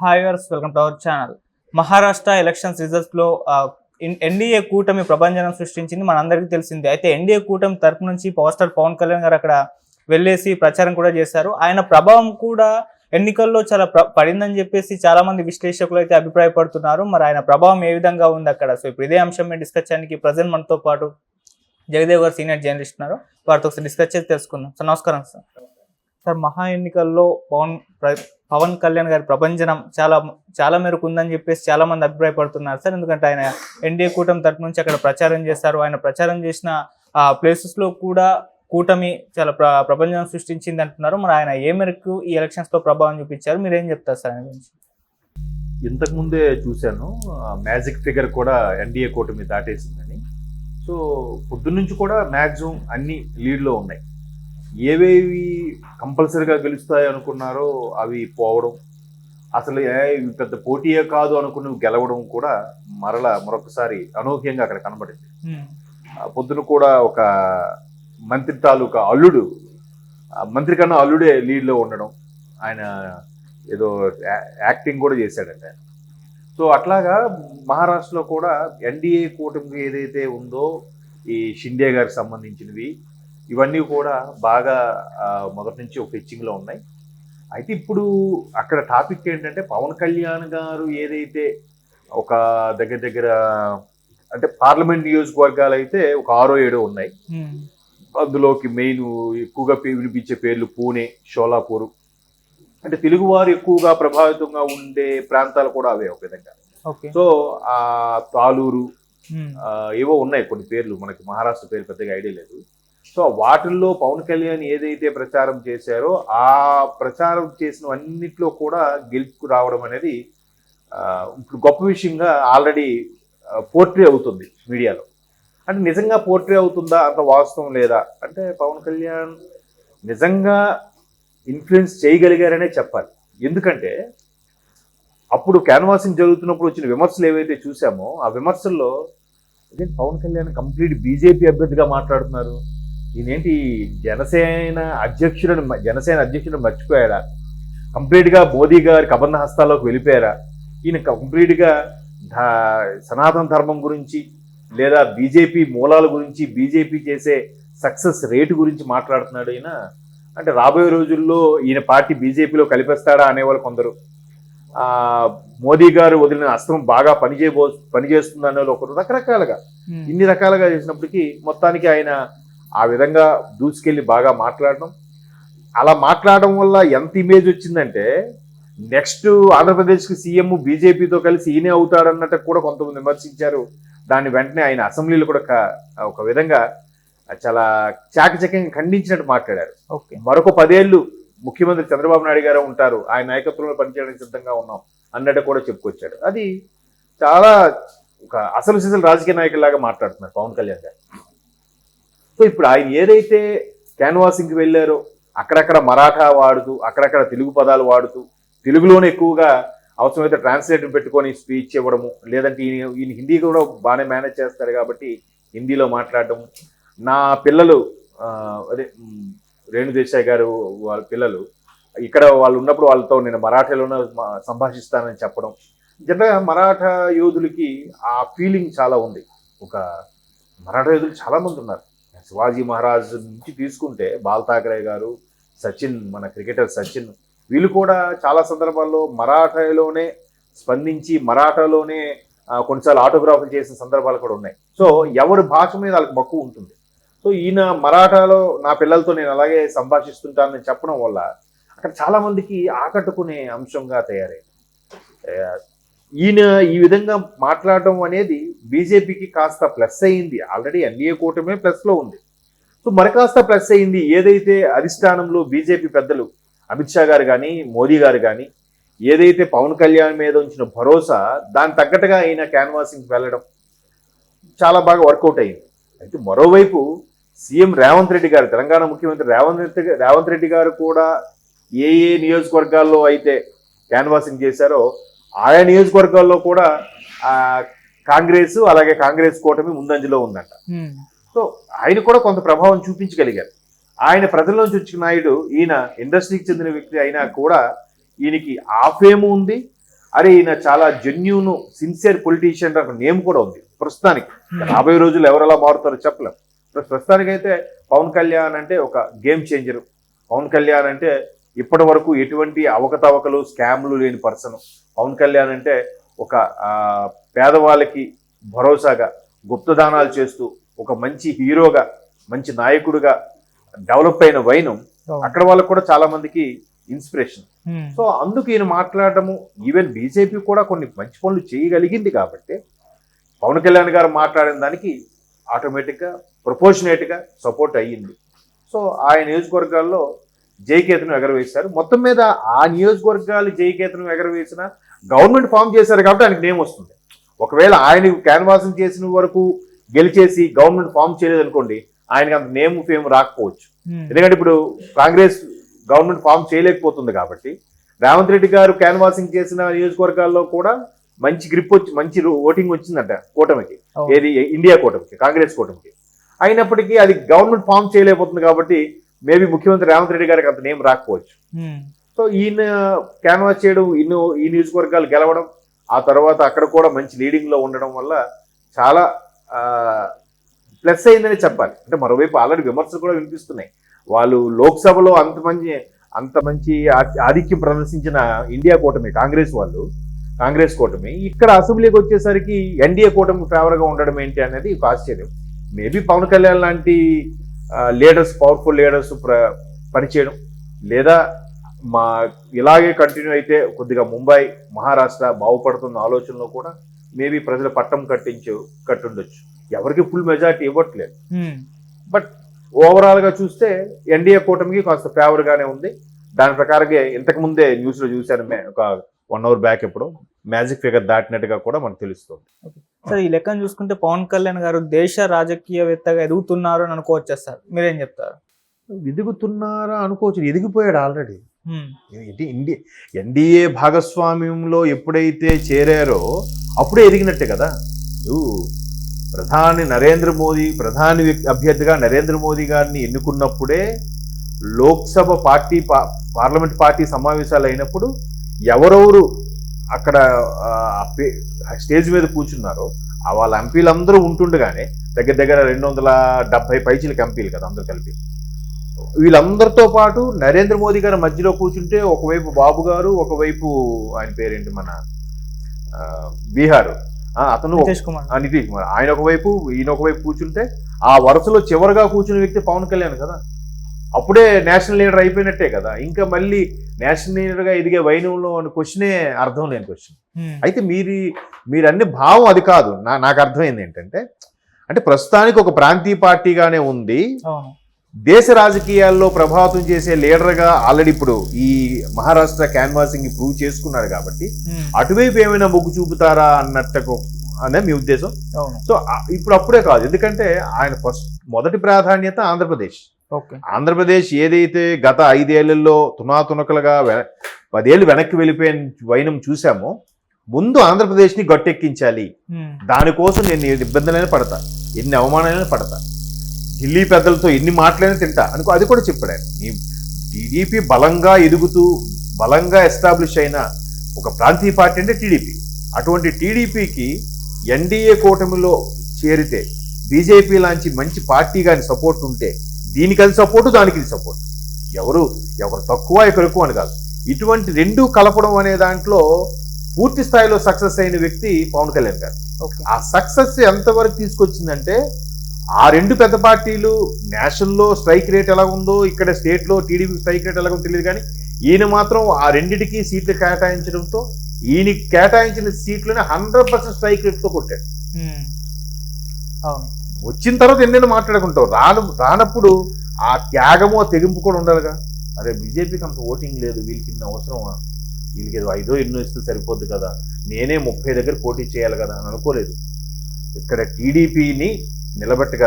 Hi viewers, welcome to our channel. Maharashtra elections results లో NDA కూటమి ప్రభంజనం సృష్టించింది మనందరికీ తెలిసిందే. అయితే ఎన్డీఏ కూటమి తరపు నుంచి పవర్ స్టార్ పవన్ కళ్యాణ్ గారు అక్కడ వెళ్ళేసి ప్రచారం కూడా చేశారు. ఆయన ప్రభావం కూడా ఎన్నికల్లో చాలా పడిందని చెప్పేసి చాలా మంది విశ్లేషకులు అయితే అభిప్రాయపడుతున్నారు. మరి ఆయన ప్రభావం ఏ విధంగా ఉంది అక్కడ? సో ఇప్పుడు ఇదే అంశం మీద డిస్కస్ చేయడానికి ప్రజెంట్ మనతో పాటు జగదేవ్ గారు సీనియర్ జర్నలిస్ట్ ఉన్నారు. వారితో ఒకసారి డిస్కస్ చేసి తెలుసుకుందాం. సార్ నమస్కారం. సార్ మహా ఎన్నికల్లో పవన్ కళ్యాణ్ గారి ప్రభంజనం చాలా మేరకు ఉందని చెప్పేసి చాలా మంది అభిప్రాయపడుతున్నారు సార్. ఎందుకంటే ఆయన ఎన్డీఏ కూటమి తరపు నుంచి అక్కడ ప్రచారం చేస్తారు. ఆయన ప్రచారం చేసిన ప్లేసెస్ లో కూడా కూటమి చాలా ప్రభంజనం సృష్టించింది అంటున్నారు. మరి ఆయన ఏ మేరకు ఈ ఎలక్షన్స్ లో ప్రభావం చూపించారు, మీరేం చెప్తారు సార్ ఆయన గురించి? ఇంతకు ముందే చూశాను, మ్యాజిక్ ఫిగర్ కూడా ఎన్డీఏ కూటమి దాటేసిందని. సో పొద్దున్నుంచి కూడా మ్యాక్సిమం అన్ని లీడ్లో ఉన్నాయి. ఏవేవి కంపల్సరీగా గెలుస్తాయి అనుకున్నారో అవి పోవడం, అసలు పెద్ద పోటీయే కాదు అనుకుని గెలవడం కూడా మరొకసారి అనూహ్యంగా అక్కడ కనబడింది. పొద్దున కూడా ఒక మంత్రి తాలూకా అల్లుడు, మంత్రి కన్నా అల్లుడే లీడ్లో ఉండడం, ఆయన ఏదో యాక్టింగ్ కూడా చేశాడంట. సో అట్లాగా మహారాష్ట్రలో కూడా ఎన్డీఏ కూటమికి ఏదైతే ఉందో ఈ షిండే గారికి సంబంధించినవి ఇవన్నీ కూడా బాగా మొదటి నుంచి ఒక పిచ్చింగ్లో ఉన్నాయి. అయితే ఇప్పుడు అక్కడ టాపిక్ ఏంటంటే పవన్ కళ్యాణ్ గారు ఏదైతే ఒక దగ్గర అంటే పార్లమెంట్ నియోజకవర్గాలు అయితే ఒక 6-7 ఉన్నాయి. అందులోకి మెయిన్ ఎక్కువగా వినిపించే పేర్లు పూణే, షోలాపూర్, అంటే తెలుగువారు ఎక్కువగా ప్రభావితంగా ఉండే ప్రాంతాలు కూడా అవే ఒక విధంగా. సో ఆ తాలూరు ఏవో ఉన్నాయి కొన్ని పేర్లు, మనకి మహారాష్ట్ర పేరు పెద్దగా ఐడియా లేదు. సో వాటిల్లో పవన్ కళ్యాణ్ ఏదైతే ప్రచారం చేశారో ఆ ప్రచారం చేసిన అన్నిట్లో కూడా గెలుపుకు రావడం అనేది ఇప్పుడు గొప్ప విషయంగా ఆల్రెడీ పోర్ట్రే అవుతుంది మీడియాలో. అంటే నిజంగా పోర్ట్రే అవుతుందా, అంత వాస్తవం లేదా అంటే పవన్ కళ్యాణ్ నిజంగా ఇన్ఫ్లుయెన్స్ చేయగలిగారనే చెప్పాలి. ఎందుకంటే అప్పుడు క్యాన్వాసింగ్ జరుగుతున్నప్పుడు వచ్చిన విమర్శలు ఏవైతే చూసామో ఆ విమర్శల్లో పవన్ కళ్యాణ్ కంప్లీట్ బీజేపీ అభ్యర్థిగా మాట్లాడుతున్నారు, ఈయనేంటి జనసేన అధ్యక్షుడు మర్చిపోయాడా, కంప్లీట్గా మోదీ గారి కబంధ హస్తాల్లోకి వెళ్ళిపోయారా, ఈయన కంప్లీట్గా సనాతన ధర్మం గురించి లేదా బీజేపీ మూలాల గురించి, బీజేపీ చేసే సక్సెస్ రేటు గురించి మాట్లాడుతున్నాడు ఈయన. అంటే రాబోయే రోజుల్లో ఈయన పార్టీ బీజేపీలో కలిపేస్తాడా అనేవాళ్ళు కొందరు, మోదీ గారు వదిలిన అస్త్రం బాగా పనిచేస్తుంది అనేవాళ్ళు ఒకరు, రకరకాలుగా ఇన్ని రకాలుగా చేసినప్పటికీ మొత్తానికి ఆయన ఆ విధంగా దూసుకెళ్ళి బాగా మాట్లాడడం. అలా మాట్లాడడం వల్ల ఎంత ఇమేజ్ వచ్చిందంటే నెక్స్ట్ ఆంధ్రప్రదేశ్కి సీఎం బీజేపీతో కలిసి ఈయనే అవుతాడన్నట్టు కూడా కొంతమంది విమర్శించారు. దాన్ని వెంటనే ఆయన అసెంబ్లీలో కూడా ఒక విధంగా చాలా చాకచక్యంగా ఖండించినట్టు మాట్లాడారు. మరొక 10 ఏళ్ళు ముఖ్యమంత్రి చంద్రబాబు నాయుడు గారు ఉంటారు, ఆయన నాయకత్వంలో పనిచేయడానికి సిద్ధంగా ఉన్నాం అన్నట్టు కూడా చెప్పుకొచ్చాడు. అది చాలా ఒక అసలు రాజకీయ నాయకులాగా మాట్లాడుతున్నారు పవన్ కళ్యాణ్ గారు. సో ఇప్పుడు ఆయన ఏదైతే క్యాన్వాసింగ్కి వెళ్ళారో అక్కడక్కడ మరాఠా వాడుతూ, అక్కడక్కడ తెలుగు పదాలు వాడుతూ, తెలుగులోనే ఎక్కువగా అవసరమైతే ట్రాన్స్లేటర్ పెట్టుకొని స్పీచ్ ఇవ్వడము, లేదంటే ఈయన హిందీ కూడా బాగానే మేనేజ్ చేస్తారు కాబట్టి హిందీలో మాట్లాడటము. నా పిల్లలు అదే రేణు దేశాయ్ గారు వాళ్ళ పిల్లలు ఇక్కడ వాళ్ళు ఉన్నప్పుడు వాళ్ళతో నేను మరాఠాలోనే సంభాషిస్తానని చెప్పడం. జనరల్గా మరాఠా యోధులకి ఆ ఫీలింగ్ చాలా ఉంది. ఒక మరాఠా యోధులు చాలామంది ఉన్నారు. శివాజీ మహారాజ్ నుంచి తీసుకుంటే బాల్ ఠాకరే గారు, సచిన్, మన క్రికెటర్ సచిన్, వీళ్ళు కూడా చాలా సందర్భాల్లో మరాఠాలోనే స్పందించి మరాఠాలోనే కొన్నిసార్లు ఆటోగ్రాఫ్లు చేసిన సందర్భాలు కూడా ఉన్నాయి. సో ఎవరి భాష మీద వాళ్ళకి మక్కువ ఉంటుంది. సో ఈయన మరాఠాలో నా పిల్లలతో నేను అలాగే సంభాషిస్తుంటానని చెప్పడం వల్ల అక్కడ చాలామందికి ఆకట్టుకునే అంశంగా తయారైంది. ఈయన ఈ విధంగా మాట్లాడటం అనేది బీజేపీకి కాస్త ప్లస్ అయింది. ఆల్రెడీ ఎన్డీఏ కూటమే ప్లస్లో ఉంది. సో మరి కాస్త ప్లస్ అయింది. ఏదైతే అధిష్టానంలో బీజేపీ పెద్దలు అమిత్ షా గారు కానీ, మోదీ గారు కానీ ఏదైతే పవన్ కళ్యాణ్ మీద ఉంచిన భరోసా, దాని తగ్గట్టుగా ఆయన క్యాన్వాసింగ్కి వెళ్ళడం చాలా బాగా వర్కౌట్ అయింది. అయితే మరోవైపు సీఎం రేవంత్ రెడ్డి గారు, తెలంగాణ ముఖ్యమంత్రి రేవంత్ రెడ్డి గారు కూడా ఏ నియోజకవర్గాల్లో అయితే క్యాన్వాసింగ్ చేశారో ఆయా నియోజకవర్గాల్లో కూడా కాంగ్రెస్, అలాగే కాంగ్రెస్ కూటమి ముందంజలో ఉందంట. సో ఆయన కూడా కొంత ప్రభావం చూపించగలిగారు. ఆయన ప్రజల్లోంచి వచ్చిన నాయుడు, ఈయన ఇండస్ట్రీకి చెందిన వ్యక్తి అయినా కూడా ఈయనకి ఆ ఫేమ్ ఉంది, అరే ఈయన చాలా జెన్యూన్ సిన్సియర్ పొలిటీషియన్ ఒక నేమ్ కూడా ఉంది ప్రస్తుతానికి. రాబోయే రోజులు ఎవరెలా మారుతారో చెప్పలేం. ప్రస్తుతానికైతే పవన్ కళ్యాణ్ అంటే ఒక గేమ్ చేంజర్. పవన్ కళ్యాణ్ అంటే ఇప్పటి వరకు ఎటువంటి అవకతవకలు స్కామ్లు లేని పర్సన్. పవన్ కళ్యాణ్ అంటే ఒక పేదవాళ్ళకి భరోసాగా గుప్తదానాలు చేస్తూ ఒక మంచి హీరోగా మంచి నాయకుడిగా డెవలప్ అయిన వైనం అక్కడ వాళ్ళకు కూడా చాలా మందికి ఇన్స్పిరేషన్. సో అందుకు ఈయన మాట్లాడటము, ఈవెన్ బీజేపీ కూడా కొన్ని మంచి పనులు చేయగలిగింది కాబట్టి పవన్ కళ్యాణ్ గారు మాట్లాడిన దానికి ఆటోమేటిక్గా ప్రపోర్షనేట్గా సపోర్ట్ అయ్యింది. సో ఆ నియోజకవర్గాల్లో జయకేతనం ఎగరవేశారు. మొత్తం మీద ఆ నియోజకవర్గాలు జయకేతనం ఎగరవేసిన గవర్నమెంట్ ఫామ్ చేశారు కాబట్టి ఆయనకి నేమ్ వస్తుంది. ఒకవేళ ఆయన క్యాన్వాసింగ్ చేసిన వరకు గెలిచేసి గవర్నమెంట్ ఫామ్ చేయలేదనుకోండి, ఆయనకి అంత నేమ్ ఫేమ్ రాకపోవచ్చు. ఎందుకంటే ఇప్పుడు కాంగ్రెస్ గవర్నమెంట్ ఫామ్ చేయలేకపోతుంది కాబట్టి రేవంత్ రెడ్డి గారు క్యాన్వాసింగ్ చేసిన నియోజకవర్గాల్లో కూడా మంచి గ్రిప్ వచ్చి మంచి ఓటింగ్ వచ్చిందంట కూటమికి. ఏది ఇండియా కూటమికి, కాంగ్రెస్ కూటమికి. అయినప్పటికీ అది గవర్నమెంట్ ఫామ్ చేయలేకపోతుంది కాబట్టి మేబీ ముఖ్యమంత్రి రేవంత్ రెడ్డి గారికి అంత నేమ్ రాకపోవచ్చు. సో ఈయన క్యాన్వాస్ చేయడం, ఈ నియోజకవర్గాలు గెలవడం, ఆ తర్వాత అక్కడ కూడా మంచి లీడింగ్ లో ఉండడం వల్ల చాలా ప్లస్ అయిందని చెప్పాలి. అంటే మరోవైపు ఆల్రెడీ విమర్శలు కూడా వినిపిస్తున్నాయి. వాళ్ళు లోక్సభలో అంత మంచి ఆధిక్యం ప్రదర్శించిన ఇండియా కూటమి కాంగ్రెస్ కూటమి ఇక్కడ అసెంబ్లీకి వచ్చేసరికి ఎన్డీఏ కూటమి ఫేవర్ గా ఉండడం ఏంటి అనేది ఒక ఆశ్చర్యం. మేబీ పవన్ కళ్యాణ్ లాంటి లీడర్స్, పవర్ఫుల్ లీడర్స్ పనిచేయడం, లేదా ఇలాగే కంటిన్యూ అయితే కొద్దిగా ముంబై, మహారాష్ట్ర బాగుపడుతున్న ఆలోచనలో కూడా మేబీ ప్రజలు పట్టం కట్టుండొచ్చు. ఎవరికి ఫుల్ మెజారిటీ ఇవ్వట్లేదు. బట్ ఓవరాల్ గా చూస్తే ఎన్డీఏ కూటమికి కాస్త ఫేవర్ గానే ఉంది. దాని ప్రకారంగా ఇంతకు ముందే న్యూస్ లో చూశాను, ఒక 1 hour బ్యాక్ ఎప్పుడు మ్యాజిక్ ఫిగర్ దాటినట్టుగా కూడా మనకు తెలుస్తుంది. సార్, ఈ లెక్కను చూసుకుంటే పవన్ కళ్యాణ్ గారు దేశ రాజకీయవేత్తగా ఎదుగుతున్నారు అని అనుకోవచ్చు సార్, మీరేం చెప్తారు? ఎదుగుతున్నారా అనుకోవచ్చు, ఎదిగిపోయాడు ఆల్రెడీ. ఎన్డీఏ భాగస్వామ్యంలో ఎప్పుడైతే చేరారో అప్పుడే ఎదిగినట్టే కదా. ప్రధాని అభ్యర్థిగా నరేంద్ర మోదీ గారిని ఎన్నుకున్నప్పుడే లోక్సభ పార్లమెంట్ పార్టీ సమావేశాలు అయినప్పుడు ఎవరెవరు అక్కడ స్టేజ్ మీద కూర్చున్నారో వాళ్ళ ఎంపీలందరూ ఉంటుండగానే దగ్గర 270 పైచీలకు ఎంపీలు కదా అందరూ కలిపి. వీళ్ళందరితో పాటు నరేంద్ర మోదీ గారి మధ్యలో కూర్చుంటే ఒకవైపు బాబు గారు, ఒకవైపు ఆయన పేరేంటి మన బీహార్ అతను నితీష్ కుమార్, ఆయన ఒకవైపు ఈయన ఒకవైపు కూర్చుంటే ఆ వరుసలో చివరిగా కూర్చున్న వ్యక్తి పవన్ కళ్యాణ్ కదా. అప్పుడే నేషనల్ లీడర్ అయిపోయినట్టే కదా. ఇంకా మళ్ళీ నేషనల్ లీడర్ గా ఎదిగే వైనంలో అని క్వశ్చనే అర్థం లేని క్వశ్చన్. అయితే మీరు అన్ని భావం అది కాదు. నాకు అర్థమైంది ఏంటంటే, అంటే ప్రస్తుతానికి ఒక ప్రాంతీయ పార్టీగానే ఉంది, దేశ రాజకీయాల్లో ప్రభావితం చేసే లీడర్ గా ఆల్రెడీ ఇప్పుడు ఈ మహారాష్ట్ర క్యాన్వాసింగ్ ప్రూవ్ చేసుకున్నారు కాబట్టి అటువైపు ఏమైనా మొగ్గు చూపుతారా అన్నట్టు అనే మీ ఉద్దేశం. సో ఇప్పుడు అప్పుడే కాదు, ఎందుకంటే ఆయన మొదటి ప్రాధాన్యత ఆంధ్రప్రదేశ్ ఏదైతే గత 5 ఏళ్లలో తునాతునకలుగా 10 ఏళ్ళు వెనక్కి వెళ్ళిపోయిన వైనం చూసామో, ముందు ఆంధ్రప్రదేశ్ ని గట్టెక్కించాలి. దానికోసం నేను ఇబ్బందులైనా పడతా, ఎన్ని అవమానాలైనా పడతా, ఢిల్లీ పెద్దలతో ఎన్ని మాటలైనా తింటా అనుకో. అది కూడా చెప్పాడు ఆయన. టీడీపీ బలంగా ఎదుగుతూ బలంగా ఎస్టాబ్లిష్ అయిన ఒక ప్రాంతీయ పార్టీ అంటే టీడీపీ. అటువంటి టీడీపీకి ఎన్డీఏ కూటమిలో చేరితే బీజేపీ లాంటి మంచి పార్టీ కానీ సపోర్ట్ ఉంటే దీనికది సపోర్టు, దానికి ఇది సపోర్ట్. ఎవరు తక్కువ ఎవరు ఎక్కువ అని కాదు. ఇటువంటి రెండు కలపడం అనే దాంట్లో పూర్తి స్థాయిలో సక్సెస్ అయిన వ్యక్తి పవన్ కళ్యాణ్ గారు. ఆ సక్సెస్ ఎంతవరకు తీసుకొచ్చిందంటే, ఆ రెండు పెద్ద పార్టీలు నేషనల్లో స్ట్రైక్ రేట్ ఎలా ఉందో ఇక్కడ స్టేట్లో టీడీపీ స్ట్రైక్ రేట్ ఎలా ఉందో తెలియదు, కానీ ఈయన మాత్రం ఆ రెండిటికి సీట్లు కేటాయించడంతో ఈయన కేటాయించిన సీట్లని 100% స్ట్రైక్ రేట్తో కొట్టాడు. వచ్చిన తర్వాత ఎన్నెన్నో మాట్లాడుకుంటావు, రానప్పుడు ఆ త్యాగము ఆ తెగింపు కూడా ఉండాలిగా. అరే బీజేపీకి అంత ఓటింగ్ లేదు, వీళ్ళకి ఇన్ని అవసరమా, వీళ్ళకి ఏదో 5 ఎన్నో ఇస్తే సరిపోద్ది కదా, నేనే 30 దగ్గర పోటీ చేయాలి కదా అని అనుకోలేదు. ఇక్కడ టీడీపీని నిలబెట్టగల